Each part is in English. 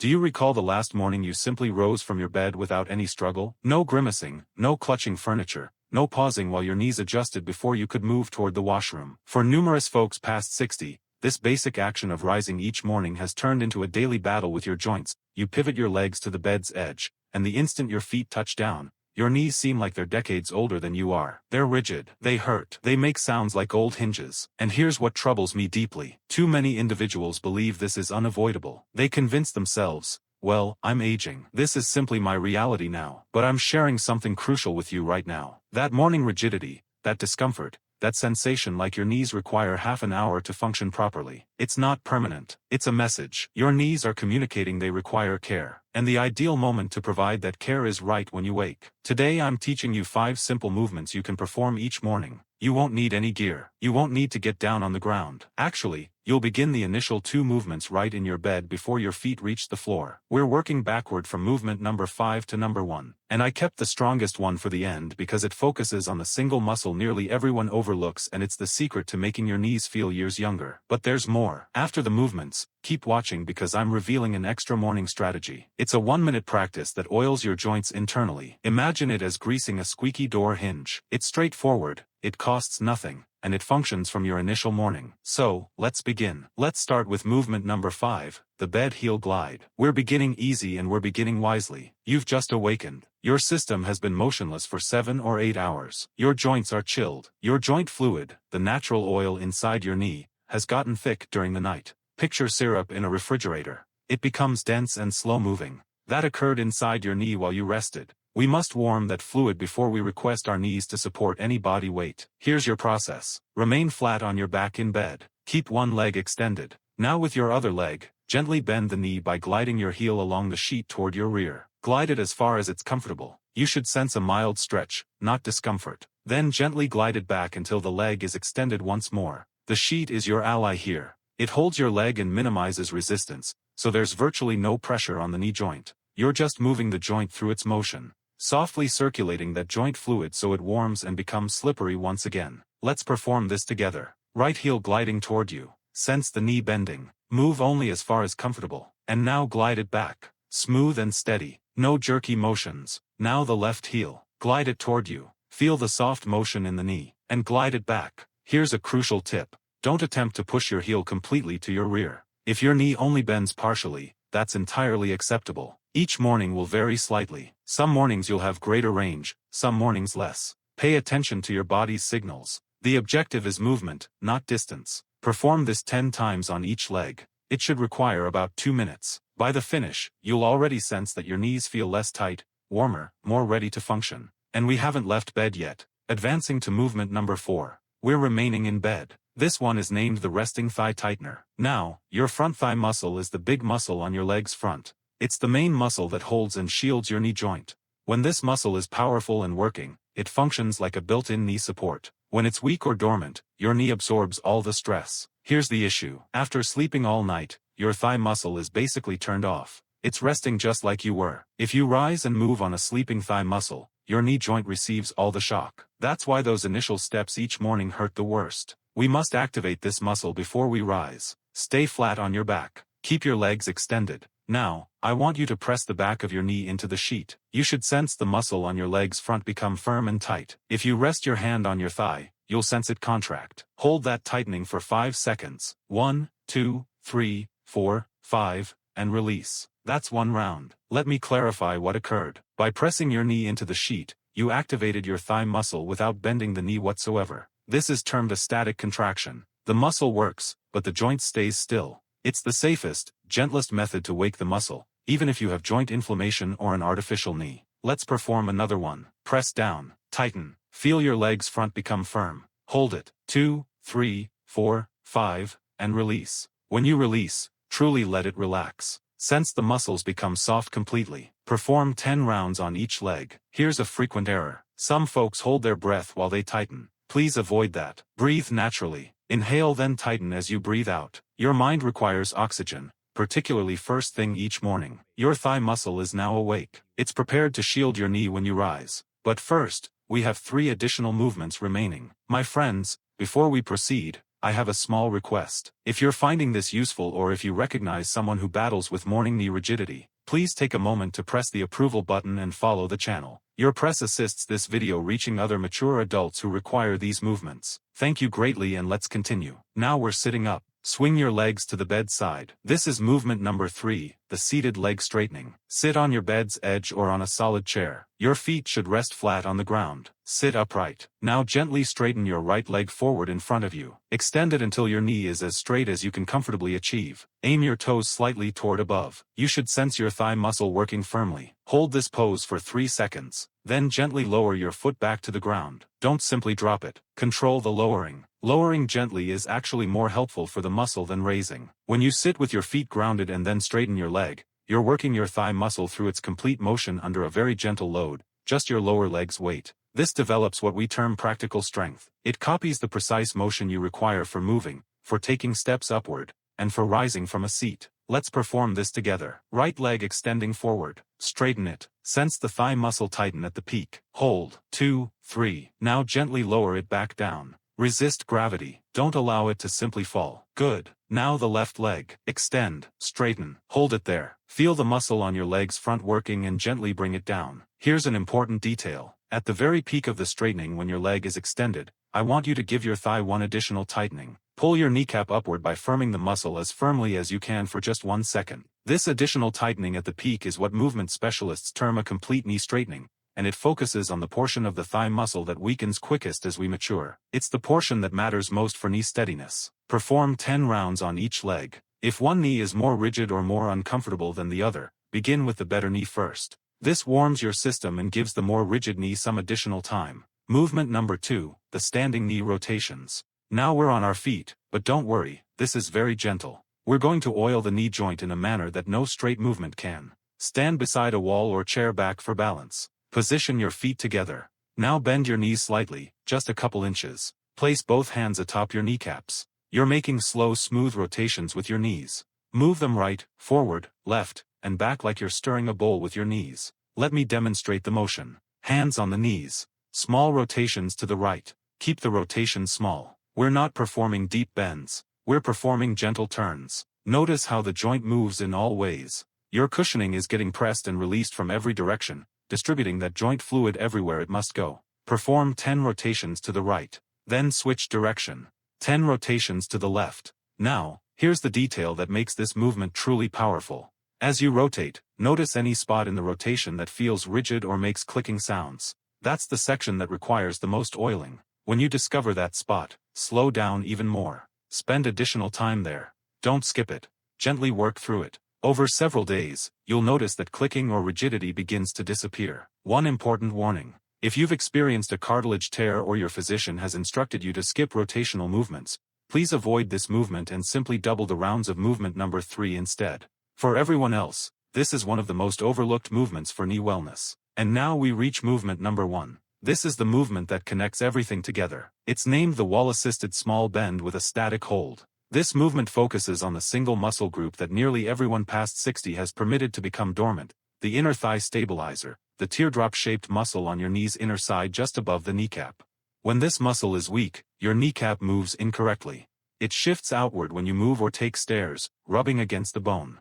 Do you recall the last morning you simply rose from your bed without any struggle? No grimacing, no clutching furniture, no pausing while your knees adjusted before you could move toward the washroom. For numerous folks past 60, this basic action of rising each morning has turned into a daily battle with your joints. You pivot your legs to the bed's edge, and the instant your feet touch down, your knees seem like they're decades older than you are. They're rigid. They hurt. They make sounds like old hinges. And here's what troubles me deeply. Too many individuals believe this is unavoidable. They convince themselves, well, I'm aging. This is simply my reality now. But I'm sharing something crucial with you right now. That morning rigidity, that discomfort, that sensation like your knees require half an hour to function properly. It's not permanent. It's a message. Your knees are communicating they require care. And the ideal moment to provide that care is right when you wake. Today I'm teaching you 5 simple movements you can perform each morning. You won't need any gear. You won't need to get down on the ground. Actually, you'll begin the initial 2 movements right in your bed before your feet reach the floor. We're working backward from movement number 5 to number 1. And I kept the strongest one for the end because it focuses on the single muscle nearly everyone overlooks, and it's the secret to making your knees feel years younger. But there's more. After the movements, keep watching because I'm revealing an extra morning strategy. It's a 1-minute practice that oils your joints internally. Imagine it as greasing a squeaky door hinge. It's straightforward, it costs nothing, and it functions from your initial morning. So, let's begin. Let's start with movement number 5, the bed heel glide. We're beginning easy and we're beginning wisely. You've just awakened. Your system has been motionless for 7 or 8 hours. Your joints are chilled. Your joint fluid, the natural oil inside your knee, has gotten thick during the night. Picture syrup in a refrigerator. It becomes dense and slow-moving. That occurred inside your knee while you rested. We must warm that fluid before we request our knees to support any body weight. Here's your process. Remain flat on your back in bed. Keep one leg extended. Now with your other leg, gently bend the knee by gliding your heel along the sheet toward your rear. Glide it as far as it's comfortable. You should sense a mild stretch, not discomfort. Then gently glide it back until the leg is extended once more. The sheet is your ally here. It holds your leg and minimizes resistance, so there's virtually no pressure on the knee joint. You're just moving the joint through its motion, softly circulating that joint fluid so it warms and becomes slippery once again. Let's perform this together. Right heel gliding toward you. Sense the knee bending. Move only as far as comfortable. And now glide it back. Smooth and steady. No jerky motions. Now the left heel. Glide it toward you. Feel the soft motion in the knee. And glide it back. Here's a crucial tip. Don't attempt to push your heel completely to your rear. If your knee only bends partially, that's entirely acceptable. Each morning will vary slightly. Some mornings you'll have greater range, some mornings less. Pay attention to your body's signals. The objective is movement, not distance. Perform this 10 times on each leg. It should require about 2 minutes. By the finish, you'll already sense that your knees feel less tight, warmer, more ready to function. And we haven't left bed yet. Advancing to movement number 4. We're remaining in bed. This one is named the resting thigh tightener. Now, your front thigh muscle is the big muscle on your leg's front. It's the main muscle that holds and shields your knee joint. When this muscle is powerful and working, it functions like a built-in knee support. When it's weak or dormant, your knee absorbs all the stress. Here's the issue. After sleeping all night, your thigh muscle is basically turned off. It's resting just like you were. If you rise and move on a sleeping thigh muscle, your knee joint receives all the shock. That's why those initial steps each morning hurt the worst. We must activate this muscle before we rise. Stay flat on your back. Keep your legs extended. Now, I want you to press the back of your knee into the sheet. You should sense the muscle on your leg's front become firm and tight. If you rest your hand on your thigh, you'll sense it contract. Hold that tightening for 5 seconds. 1, 2, 3, 4, 5, and release. That's 1 round. Let me clarify what occurred. By pressing your knee into the sheet, you activated your thigh muscle without bending the knee whatsoever. This is termed a static contraction. The muscle works, but the joint stays still. It's the safest, gentlest method to wake the muscle, even if you have joint inflammation or an artificial knee. Let's perform another one. Press down, tighten, feel your leg's front become firm. Hold it. 2, 3, 4, 5, and release. When you release, truly let it relax. Sense the muscles become soft completely. Perform 10 rounds on each leg. Here's a frequent error. Some folks hold their breath while they tighten. Please avoid that. Breathe naturally. Inhale then tighten as you breathe out. Your mind requires oxygen, particularly first thing each morning. Your thigh muscle is now awake. It's prepared to shield your knee when you rise. But first, we have 3 additional movements remaining. My friends, before we proceed, I have a small request. If you're finding this useful or if you recognize someone who battles with morning knee rigidity, please take a moment to press the approval button and follow the channel. Your press assists this video reaching other mature adults who require these movements. Thank you greatly, and let's continue. Now we're sitting up. Swing your legs to the bedside. This is movement number 3, the seated leg straightening. Sit on your bed's edge or on a solid chair. Your feet should rest flat on the ground. Sit upright. Now gently straighten your right leg forward in front of you. Extend it until your knee is as straight as you can comfortably achieve. Aim your toes slightly toward above. You should sense your thigh muscle working firmly. Hold this pose for 3 seconds. Then gently lower your foot back to the ground. Don't simply drop it. Control the lowering. Lowering gently is actually more helpful for the muscle than raising. When you sit with your feet grounded and then straighten your leg, you're working your thigh muscle through its complete motion under a very gentle load, just your lower leg's weight. This develops what we term practical strength. It copies the precise motion you require for moving, for taking steps upward, and for rising from a seat. Let's perform this together. Right leg extending forward. Straighten it. Sense the thigh muscle tighten at the peak. Hold. 2, 3. Now gently lower it back down. Resist gravity. Don't allow it to simply fall. Good. Now the left leg. Extend. Straighten. Hold it there. Feel the muscle on your leg's front working and gently bring it down. Here's an important detail. At the very peak of the straightening, when your leg is extended, I want you to give your thigh one additional tightening. Pull your kneecap upward by firming the muscle as firmly as you can for just 1 second. This additional tightening at the peak is what movement specialists term a complete knee straightening, and it focuses on the portion of the thigh muscle that weakens quickest as we mature. It's the portion that matters most for knee steadiness. Perform 10 rounds on each leg. If one knee is more rigid or more uncomfortable than the other, begin with the better knee first. This warms your system and gives the more rigid knee some additional time. Movement number 2, the standing knee rotations. Now we're on our feet, but don't worry, this is very gentle. We're going to oil the knee joint in a manner that no straight movement can. Stand beside a wall or chair back for balance. Position your feet together. Now bend your knees slightly, just a couple inches. Place both hands atop your kneecaps. You're making slow, smooth rotations with your knees. Move them right, forward, left, and back like you're stirring a bowl with your knees. Let me demonstrate the motion. Hands on the knees. Small rotations to the right. Keep the rotation small. We're not performing deep bends. We're performing gentle turns. Notice how the joint moves in all ways. Your cushioning is getting pressed and released from every direction, distributing that joint fluid everywhere it must go. Perform 10 rotations to the right. Then switch direction. 10 rotations to the left. Now, here's the detail that makes this movement truly powerful. As you rotate, notice any spot in the rotation that feels rigid or makes clicking sounds. That's the section that requires the most oiling. When you discover that spot, slow down even more. Spend additional time there. Don't skip it. Gently work through it. Over several days, you'll notice that clicking or rigidity begins to disappear. One important warning. If you've experienced a cartilage tear or your physician has instructed you to skip rotational movements, please avoid this movement and simply double the rounds of movement number 3 instead. For everyone else, this is one of the most overlooked movements for knee wellness. And now we reach movement number 1. This is the movement that connects everything together. It's named the wall-assisted small bend with a static hold. This movement focuses on the single muscle group that nearly everyone past 60 has permitted to become dormant, the inner thigh stabilizer, the teardrop-shaped muscle on your knee's inner side just above the kneecap. When this muscle is weak, your kneecap moves incorrectly. It shifts outward when you move or take stairs, rubbing against the bone.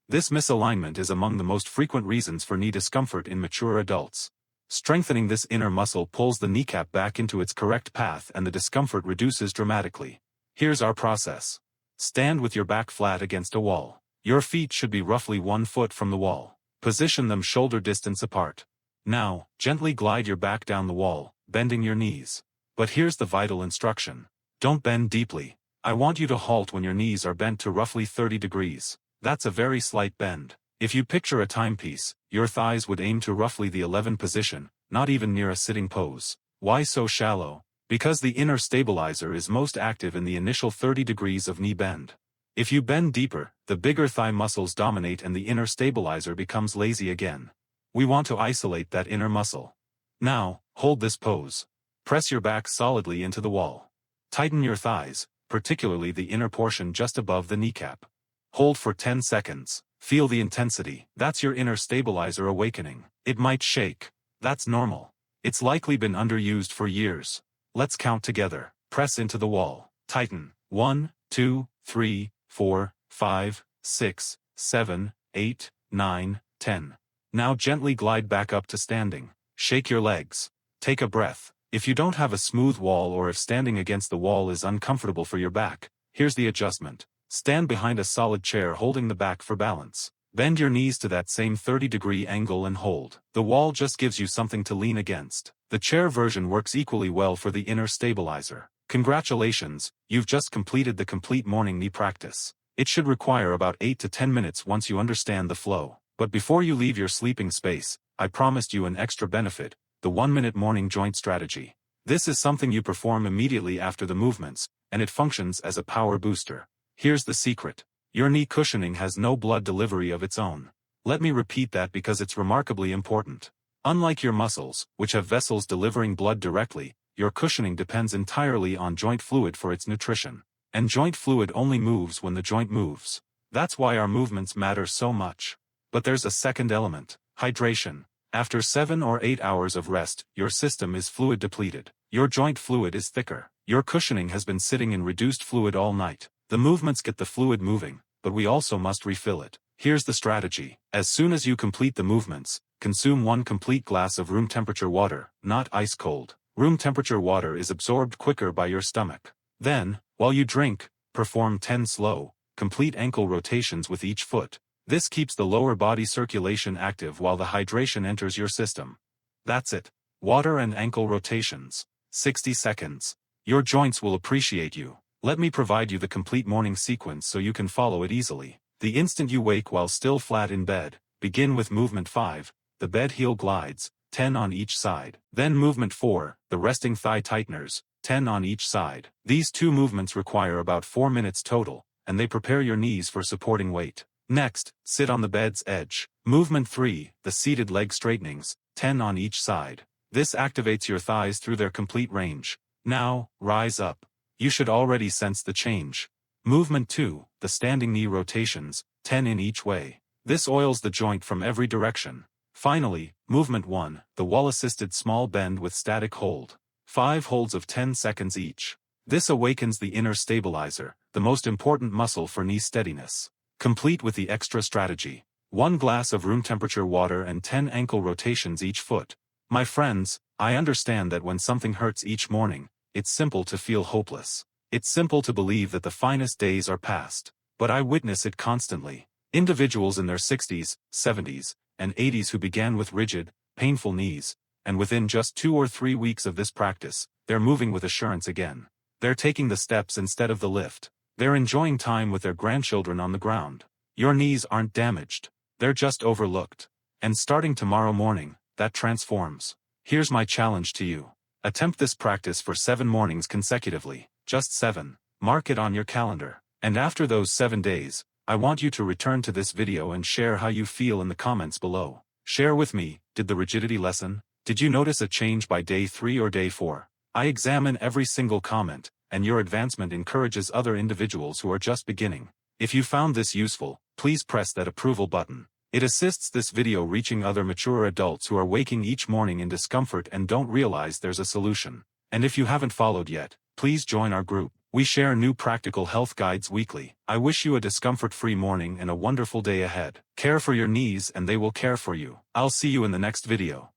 This misalignment is among the most frequent reasons for knee discomfort in mature adults. Strengthening this inner muscle pulls the kneecap back into its correct path and the discomfort reduces dramatically. Here's our process. Stand with your back flat against a wall. Your feet should be roughly 1 foot from the wall. Position them shoulder distance apart. Now, gently glide your back down the wall, bending your knees. But here's the vital instruction. Don't bend deeply. I want you to halt when your knees are bent to roughly 30 degrees. That's a very slight bend. If you picture a timepiece, your thighs would aim to roughly the 11 position, not even near a sitting pose. Why so shallow? Because the inner stabilizer is most active in the initial 30 degrees of knee bend. If you bend deeper, the bigger thigh muscles dominate and the inner stabilizer becomes lazy again. We want to isolate that inner muscle. Now, hold this pose. Press your back solidly into the wall. Tighten your thighs, particularly the inner portion just above the kneecap. Hold for 10 seconds. Feel the intensity. That's your inner stabilizer awakening. It might shake. That's normal. It's likely been underused for years. Let's count together. Press into the wall. Tighten. 1, 2, 3, 4, 5, 6, 7, 8, 9, 10. Now gently glide back up to standing. Shake your legs. Take a breath. If you don't have a smooth wall or if standing against the wall is uncomfortable for your back, here's the adjustment. Stand behind a solid chair holding the back for balance. Bend your knees to that same 30-degree angle and hold. The wall just gives you something to lean against. The chair version works equally well for the inner stabilizer. Congratulations, you've just completed the complete morning knee practice. It should require about 8 to 10 minutes once you understand the flow. But before you leave your sleeping space, I promised you an extra benefit, the 1-minute morning joint strategy. This is something you perform immediately after the movements, and it functions as a power booster. Here's the secret. Your knee cushioning has no blood delivery of its own. Let me repeat that because it's remarkably important. Unlike your muscles, which have vessels delivering blood directly, your cushioning depends entirely on joint fluid for its nutrition. And joint fluid only moves when the joint moves. That's why our movements matter so much. But there's a second element, hydration. After 7 or 8 hours of rest, your system is fluid depleted. Your joint fluid is thicker. Your cushioning has been sitting in reduced fluid all night. The movements get the fluid moving, but we also must refill it. Here's the strategy. As soon as you complete the movements, consume 1 complete glass of room temperature water, not ice cold. Room temperature water is absorbed quicker by your stomach. Then, while you drink, perform 10 slow, complete ankle rotations with each foot. This keeps the lower body circulation active while the hydration enters your system. That's it. Water and ankle rotations. 60 seconds. Your joints will appreciate you. Let me provide you the complete morning sequence so you can follow it easily. The instant you wake while still flat in bed, begin with movement 5, the bed heel glides, 10 on each side. Then movement 4, the resting thigh tighteners, 10 on each side. These 2 movements require about 4 minutes total, and they prepare your knees for supporting weight. Next, sit on the bed's edge. Movement 3, the seated leg straightenings, 10 on each side. This activates your thighs through their complete range. Now, rise up. You should already sense the change. Movement 2, the standing knee rotations, 10 in each way. This oils the joint from every direction. Finally, movement 1, the wall-assisted small bend with static hold. 5 holds of 10 seconds each. This awakens the inner stabilizer, the most important muscle for knee steadiness. Complete with the extra strategy. 1 glass of room temperature water and 10 ankle rotations each foot. My friends, I understand that when something hurts each morning, it's simple to feel hopeless. It's simple to believe that the finest days are past. But I witness it constantly. Individuals in their 60s, 70s, and 80s who began with rigid, painful knees, and within just 2 or 3 weeks of this practice, they're moving with assurance again. They're taking the steps instead of the lift. They're enjoying time with their grandchildren on the ground. Your knees aren't damaged. They're just overlooked. And starting tomorrow morning, that transforms. Here's my challenge to you. Attempt this practice for 7 mornings consecutively. Just 7. Mark it on your calendar. And after those 7 days, I want you to return to this video and share how you feel in the comments below. Share with me, did the rigidity lessen? Did you notice a change by day 3 or day 4? I examine every single comment, and your advancement encourages other individuals who are just beginning. If you found this useful, please press that approval button. It assists this video reaching other mature adults who are waking each morning in discomfort and don't realize there's a solution. And if you haven't followed yet, please join our group. We share new practical health guides weekly. I wish you a discomfort-free morning and a wonderful day ahead. Care for your knees and they will care for you. I'll see you in the next video.